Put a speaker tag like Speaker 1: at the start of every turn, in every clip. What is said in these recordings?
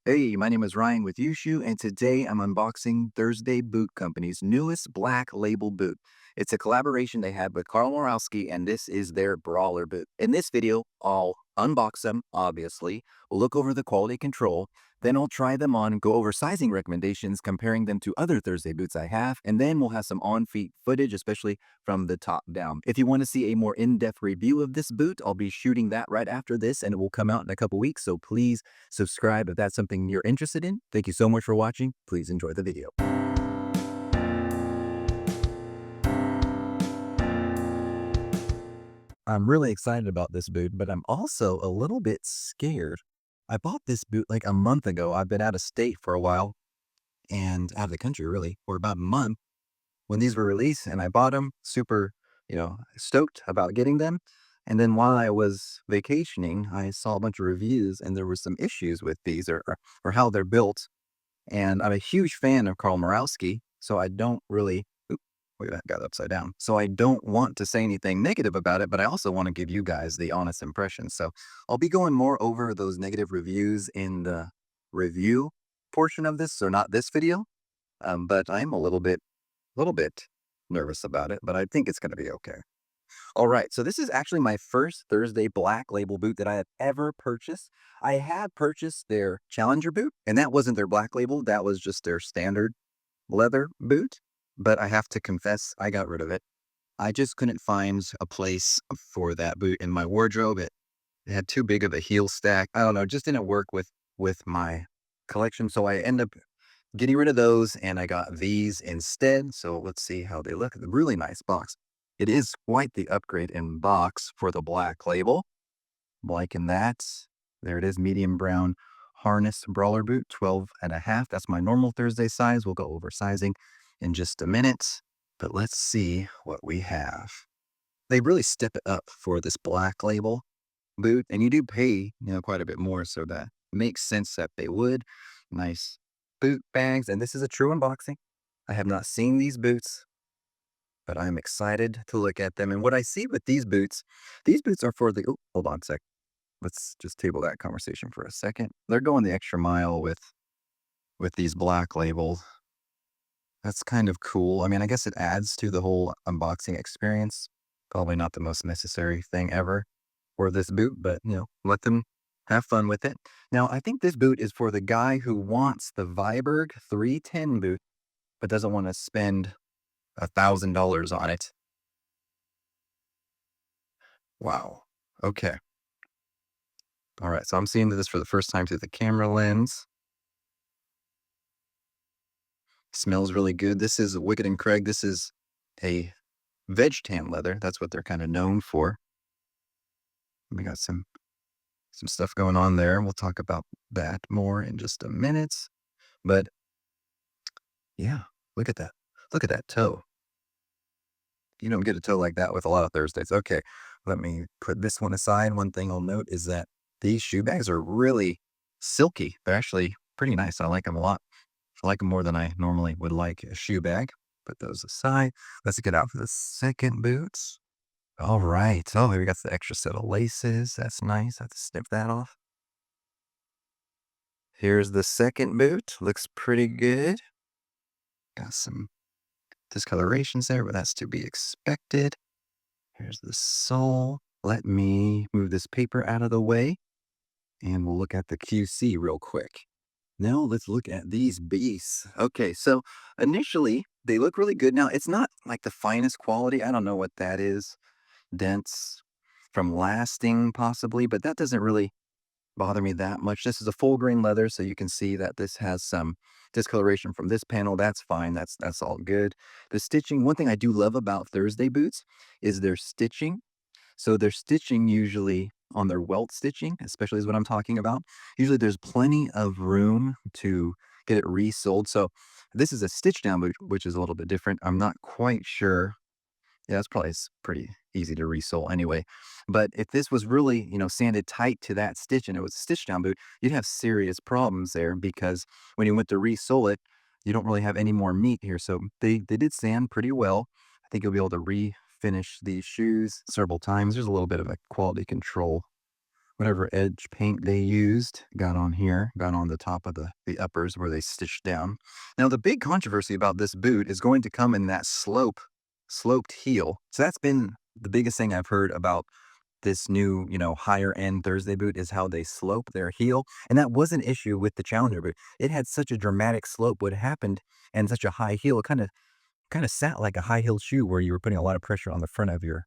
Speaker 1: Hey, my name is Ryan with Yushu, and today I'm unboxing Thursday Boot Company's newest black label boot. It's a collaboration they had with Carl Murawski, and this is their Brawler Boot. In this video, I'll unbox them, obviously. We'll look over the quality control. Then I'll try them on, go over sizing recommendations, comparing them to other Thursday boots I have, and then we'll have some on-feet footage, especially from the top down. If you want to see a more in-depth review of this boot, I'll be shooting that right after this, and it will come out in a couple weeks, so please subscribe if that's something you're interested in. Thank you so much for watching. Please enjoy the video. I'm really excited about this boot, but I'm also a little bit scared. I bought this boot like a month ago. I've been out of state for a while and out of the country really for about a month when these were released, and I bought them super, stoked about getting them. And then while I was vacationing, I saw a bunch of reviews and there were some issues with these or how they're built. And I'm a huge fan of Carl Murawski, so I don't really oop, wait, that got upside down. So I don't want to say anything negative about it, but I also want to give you guys the honest impression. So I'll be going more over those negative reviews in the review portion of this, so not this video. But I'm a little bit nervous about it, but I think it's going to be okay. All right, so this is actually my first Thursday black label boot that I have ever purchased. I had purchased their Challenger boot, and that wasn't their black label. That was just their standard leather boot. But I have to confess, I got rid of it. I just couldn't find a place for that boot in my wardrobe. It had too big of a heel stack. I don't know, it just didn't work with my collection. So I ended up getting rid of those, and I got these instead. So let's see how they look. A really nice box. It is quite the upgrade in box for the black label. I'm liking that. There it is, medium brown harness brawler boot, 12.5. That's my normal Thursday size. We'll go over sizing in just a minute, but let's see what we have. They really step it up for this black label boot, and you do pay, quite a bit more, so that makes sense that they would. Nice boot bags, and this is a true unboxing. I have not seen these boots, but I'm excited to look at them. And what I see with these boots are for the, oh, hold on a sec. Let's just table that conversation for a second. They're going the extra mile with these black labels. That's kind of cool. I mean, I guess it adds to the whole unboxing experience. Probably not the most necessary thing ever for this boot, but let them have fun with it. Now, I think this boot is for the guy who wants the Viberg 310 boot, but doesn't want to spend $1,000 on it. Wow. Okay. All right. So I'm seeing this for the first time through the camera lens. Smells really good. This is Wicked and Craig. This is a veg tan leather. That's what they're kind of known for. We got some stuff going on there. We'll talk about that more in just a minute. But yeah, look at that. Look at that toe. You don't get a toe like that with a lot of Thursdays. Okay, let me put this one aside. One thing I'll note is that these shoe bags are really silky. They're actually pretty nice. I like them a lot. I like them more than I normally would like a shoe bag. Put those aside. Let's get out for the second boots. All right. Oh, here we got the extra set of laces. That's nice. I have to snip that off. Here's the second boot. Looks pretty good. Got some discolorations there, but that's to be expected. Here's the sole. Let me move this paper out of the way, and we'll look at the QC real quick. Now let's look at these beasts. Okay, so initially they look really good. Now it's not like the finest quality. I don't know what that is. Dents from lasting possibly, but that doesn't really bother me that much. This is a full grain leather, so you can see that this has some discoloration from this panel. That's fine. That's all good. The stitching, one thing I do love about Thursday boots is their stitching. So their stitching usually on their welt stitching, especially is what I'm talking about. Usually there's plenty of room to get it resoled. So this is a stitch down boot, which is a little bit different. I'm not quite sure. Yeah, that's probably pretty easy to resole anyway. But if this was really, sanded tight to that stitch and it was a stitch down boot, you'd have serious problems there because when you went to resole it, you don't really have any more meat here. So they did sand pretty well. I think you'll be able to refinish these shoes several times. There's a little bit of a quality control whatever edge paint they used got on here, got on the top of the uppers where they stitched down. Now, the big controversy about this boot is going to come in that sloped heel. So that's been the biggest thing I've heard about this new, higher end Thursday boot is how they slope their heel. And that was an issue with the Challenger boot. It had such a dramatic slope what happened and such a high heel. It kind of sat like a high heel shoe where you were putting a lot of pressure on the front of your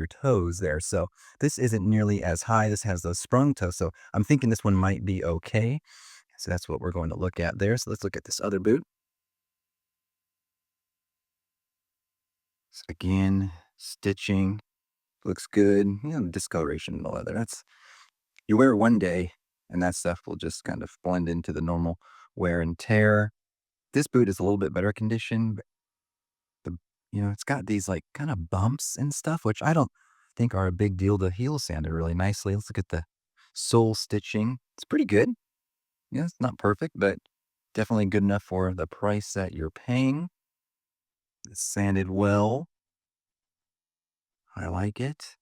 Speaker 1: toes there. So this isn't nearly as high. This has those sprung toes. So I'm thinking this one might be okay. So that's what we're going to look at there. So let's look at this other boot. So again, stitching looks good. Discoloration in the leather. You wear it one day and that stuff will just kind of blend into the normal wear and tear. This boot is a little bit better condition, but it's got these like kind of bumps and stuff, which I don't think are a big deal. The heel sanded really nicely. Let's look at the sole stitching. It's pretty good. Yeah, it's not perfect, but definitely good enough for the price that you're paying. It's sanded well. I like it.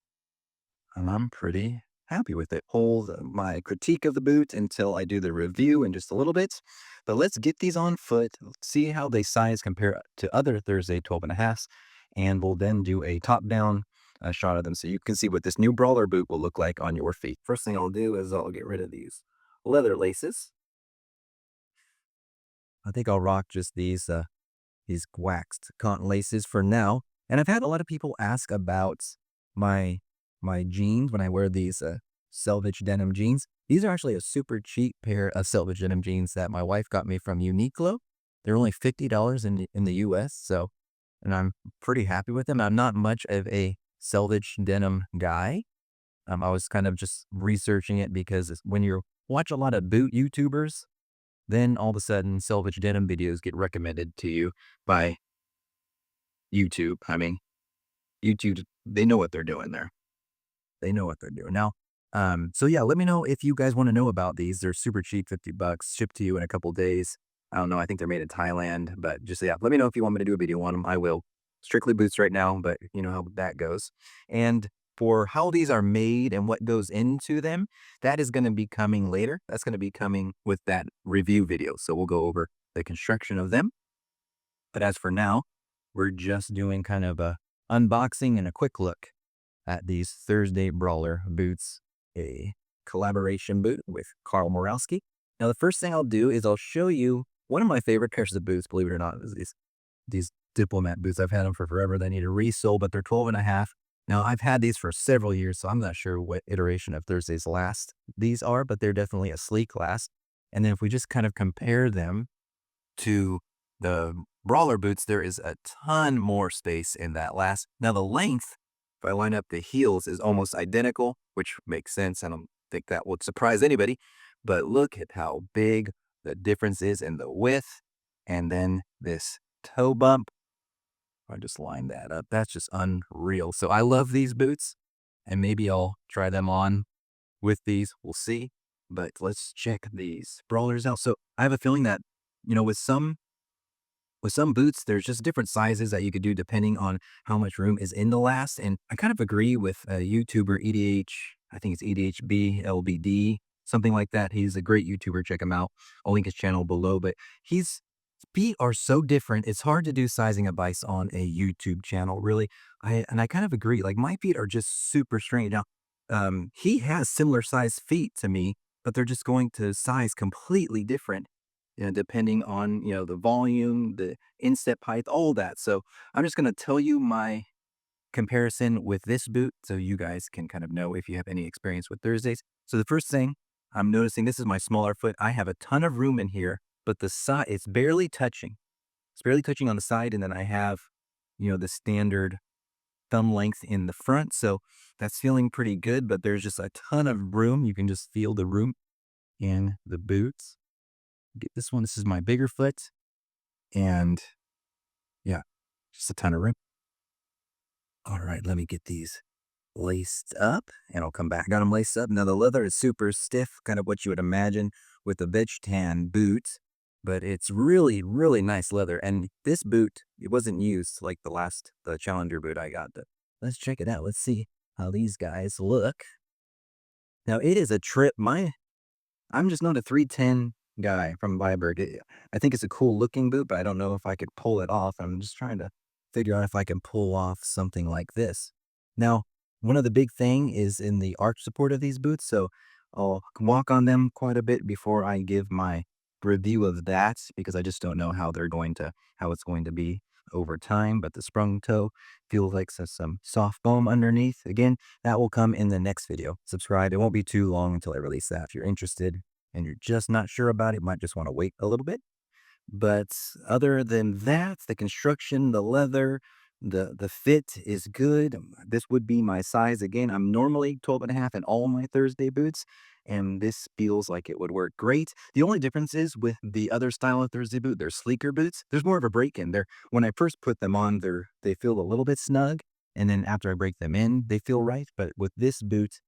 Speaker 1: And I'm pretty happy with it. Hold my critique of the boot until I do the review in just a little bit. But let's get these on foot, see how they size compare to other Thursday 12.5s, and we'll then do a top-down shot of them so you can see what this new Brawler boot will look like on your feet. First thing I'll do is I'll get rid of these leather laces. I think I'll rock just these waxed cotton laces for now. And I've had a lot of people ask about my jeans when I wear these selvage denim jeans. These are actually a super cheap pair of selvage denim jeans that my wife got me from Uniqlo. They're only $50 in the US, and I'm pretty happy with them. I'm not much of a selvage denim guy. I was kind of just researching it because when you watch a lot of boot YouTubers, then all of a sudden selvage denim videos get recommended to you by YouTube. I mean, YouTube, they know what they're doing there. They know what they're doing. Now, so yeah, let me know if you guys want to know about these. They're super cheap, $50, shipped to you in a couple days. I don't know. I think they're made in Thailand, but just, yeah, let me know if you want me to do a video on them. I will. Strictly boots right now, but you know how that goes. And for how these are made and what goes into them, that is going to be coming later. That's going to be coming with that review video. So we'll go over the construction of them. But as for now, we're just doing kind of a unboxing and a quick look at these Thursday Brawler boots, a collaboration boot with Murawski. Now, the first thing I'll do is I'll show you one of my favorite pairs of boots, believe it or not, is these Diplomat boots. I've had them for forever. They need a resole, but they're 12.5. Now, I've had these for several years, so I'm not sure what iteration of Thursday's last these are, but they're definitely a sleek last. And then if we just kind of compare them to the Brawler boots, there is a ton more space in that last. Now, the length, if I line up the heels, is almost identical, which makes sense. I don't think that would surprise anybody. But look at how big the difference is in the width. And then this toe bump. I just line that up. That's just unreal. So I love these boots, and maybe I'll try them on with these. We'll see. But let's check these Brawlers out. So I have a feeling that, with some boots, there's just different sizes that you could do depending on how much room is in the last. And I kind of agree with a YouTuber, I think it's EDHBlvd, something like that. He's a great YouTuber. Check him out. I'll link his channel below. But his feet are so different. It's hard to do sizing advice on a YouTube channel, really. I kind of agree. Like, my feet are just super strange. Now, he has similar size feet to me, but they're just going to size completely different, depending on, the volume, the instep height, all that. So I'm just going to tell you my comparison with this boot so you guys can kind of know if you have any experience with Thursdays. So the first thing I'm noticing, this is my smaller foot. I have a ton of room in here, but the side, it's barely touching. It's barely touching on the side. And then I have, the standard thumb length in the front. So that's feeling pretty good, but there's just a ton of room. You can just feel the room in the boots. Get this one. This is my bigger foot. And yeah, just a ton of room. All right, let me get these laced up and I'll come back. Got them laced up. Now the leather is super stiff, kind of what you would imagine with a veg tan boot, but it's really, really nice leather. And this boot, it wasn't used like the Challenger boot I got. Let's check it out. Let's see how these guys look. Now it is a trip. I'm just not a 310 guy from Viberg. I think it's a cool looking boot, but I don't know if I could pull it off. I'm just trying to figure out if I can pull off something like this. Now, one of the big thing is in the arch support of these boots, so I'll walk on them quite a bit before I give my review of that because I just don't know how it's going to be over time. But the sprung toe feels like some soft foam underneath. Again, that will come in the next video. Subscribe. It won't be too long until I release that. If you're interested and you're just not sure about it, you might just want to wait a little bit. But other than that, the construction, the leather, the fit is good. This would be my size. Again, I'm normally 12 and a half in all my Thursday boots, and this feels like it would work great. The only difference is with the other style of Thursday boot, they're sleeker boots. There's more of a break in there. When I first put them on, they feel a little bit snug, and then after I break them in, they feel right. But with this boot,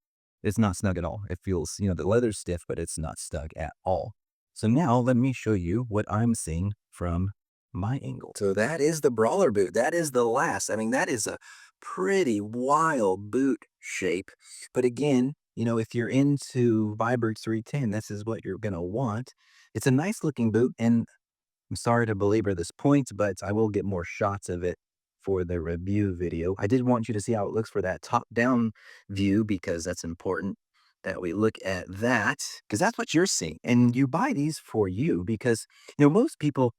Speaker 1: it's not snug at all. It feels, the leather's stiff, but it's not snug at all. So now let me show you what I'm seeing from my angle. So that is the Brawler Boot. That is the last. I mean, that is a pretty wild boot shape. But again, if you're into Viberg 310, this is what you're going to want. It's a nice looking boot, and I'm sorry to belabor this point, but I will get more shots of it for the review video. I did want you to see how it looks for that top-down view because that's important that we look at that because that's what you're seeing. And you buy these for you because, most people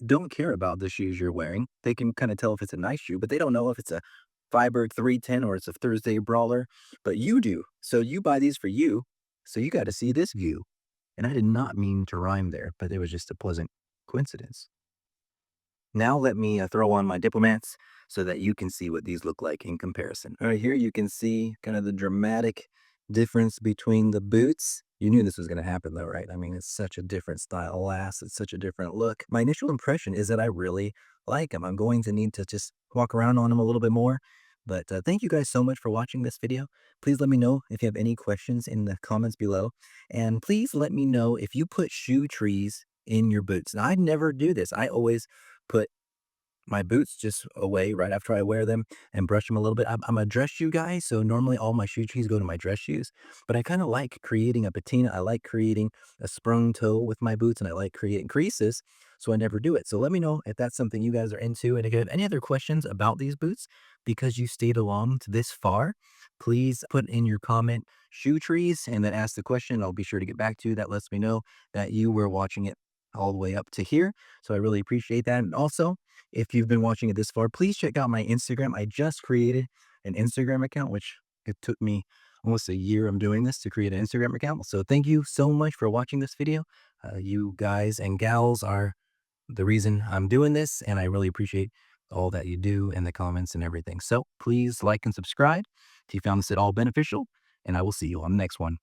Speaker 1: don't care about the shoes you're wearing. They can kind of tell if it's a nice shoe, but they don't know if it's a Viberg 310 or it's a Thursday Brawler, but you do. So you buy these for you. So you got to see this view. And I did not mean to rhyme there, but it was just a pleasant coincidence. Now let me throw on my Diplomats so that you can see what these look like in comparison. All right, here you can see kind of the dramatic difference between the boots. You knew this was going to happen though, right? I mean, it's such a different style last. It's such a different look. My initial impression is that I really like them. I'm going to need to just walk around on them a little bit more. But thank you guys so much for watching this video. Please let me know if you have any questions in the comments below. And please let me know if you put shoe trees in your boots. Now, I never do this. I always put my boots just away right after I wear them and brush them a little bit. I'm a dress shoe guy, so normally all my shoe trees go to my dress shoes, but I kind of like creating a patina. I like creating a sprung toe with my boots, and I like creating creases, so I never do it. So let me know if that's something you guys are into, and if you have any other questions about these boots because you stayed along to this far, please put in your comment shoe trees and then ask the question. I'll be sure to get back to you. That lets me know that you were watching it all the way up to here, so I really appreciate that. And also, if you've been watching it this far, please check out my Instagram. I just created an Instagram account, which it took me almost a year of doing this to create an Instagram account. So thank you so much for watching this video. You guys and gals are the reason I'm doing this, and I really appreciate all that you do in the comments and everything. So please like and subscribe if you found this at all beneficial, and I will see you on the next one.